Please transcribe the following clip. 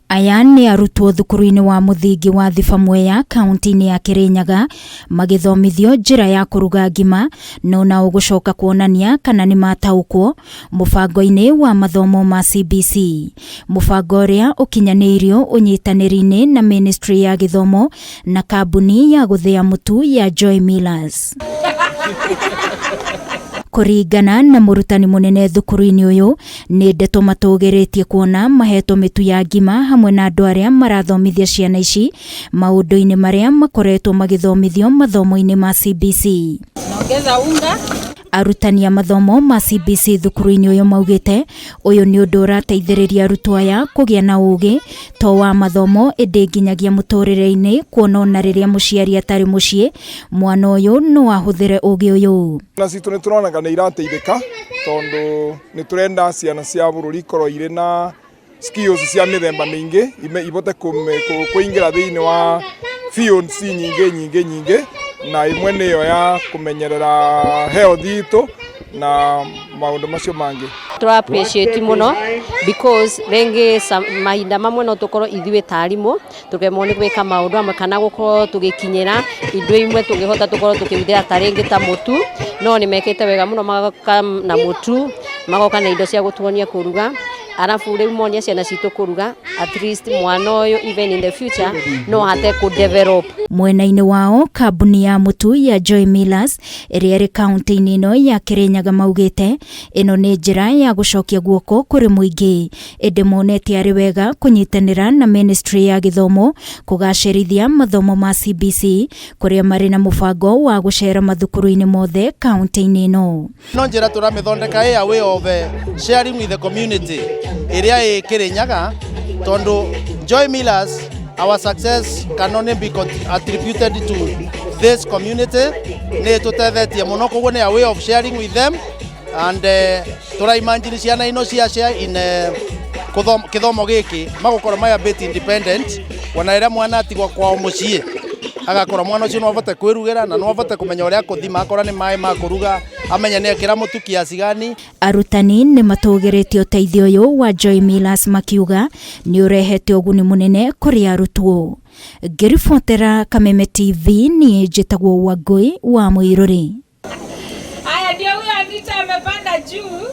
Aya nĩ arutwo thukuru-inĩ wa muthingi wa Thibamweya kauntiini ya Kirinyaga magithomithio njira ya kuruga ngima no nao gucoka kuonania kana ni mataukwo mubango-ini wa mathomo ma CBC. Mubango uria ukinyaniirio unyitaniri-ini na ministry ya githomo na kambuni ya guthia mutu ya Joy Millers. Kuringana na murutani munene thukuru-ini uyu ni ndeto matugiritie kuona maheto mitu ya ngima hamwe na andu aria marathomithia ciana ici maunduini maria makoretwo magithomithio mathomo-ini ma CBC. Naongeza unga. Arutani a mathomo ma CBC thukuru-ini uyu maugite uyu ni undu urateithiriria arutwo aya kugia na ugi to wa mathomo indi nginyagia muturire-ini kuona ona riria muciari atari mucii mwana uyu no ahuthire ugi uyu. Na citu ni turona kana irateithika tondu ni turenda ciana cia bururi korwo ire na skills cia mithemba mingi ibote kuingira thiini wa fields nyingi na imwe niyo ya kumenyerera health itu na maundu macio mangi. Tura appreciate muno because rengi mahinda mamwe no tukorwo ithuĩ tarimu tukemwo ni gwika maundu amwe kana gukorwo tugikinyira indo imwe tugihota tukorwo tukihũthira taringi ta mutu no ni mekite wega muno magoka na mutu magoka na indo cia gutuonia kuruga arafu riu monia ciana citu kuruga at least mwana uyu even in the future no hate ku develop. Mwena-ini wao kambuni ya mutu ya Joy Millers iria iri kaunti-ini ino ya Kirinyaga maugite ino ni njira ya gucokia guoko kuri muingi indi monete ari wega kunyitanira na ministry ya githomo kugacirithia mathomo ma CBC kuria mari na mubango wa gucera mathukuru-ini mothe kaunti-ini ino. No njira turamithondeka a way of sharing with the community iria i Kirinyaga tondu Joy Millers our success can only be attributed to this community. Ne tutethetie muno koguo ni a way of sharing with them and tura imagine ciana ino cia in kithomo giki magukorwo maya bit independent wana ira mwana atigwa kwao mucii agakora mwana ucio no avote kwirugira na no avote kumenya uria kuthima akora ni mai ma kuruga amenya ni akira mutu kiasi gani. Arutani ni matugiritio teithio uyu wa Joy Millers makiuga ni urehete uguni munene kuri arutwo. Ngiribotera Kameme TV ni njitagwo Wangui wa Muiruri. Aya ndio huyo Anita amepanda juu.